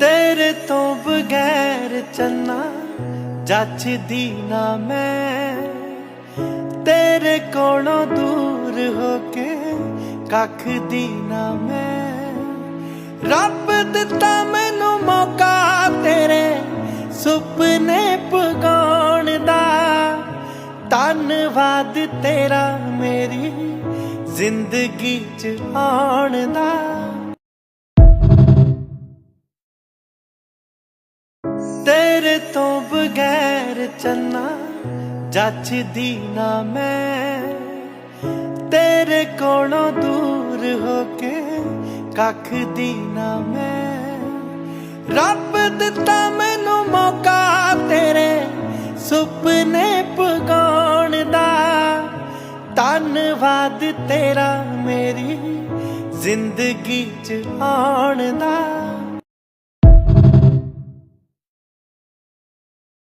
तेरे तो बगैर चलना जचदी ना मैं, तेरे कोलों दूर होके कख दी ना मैं। रब दिता मैनू मौका तेरे सुपने पगाउण दा, धन्नवाद तेरा मेरी जिंदगी च आउण दा। तेरे तो बगैर चलना जचदी ना मैं, तेरे कोलों दूर होके कख दी ना मैं। रब दिता मैनू मौका तेरे सुपने पगाउण दा, धन्नवाद तेरा मेरी जिंदगी च आउण दा।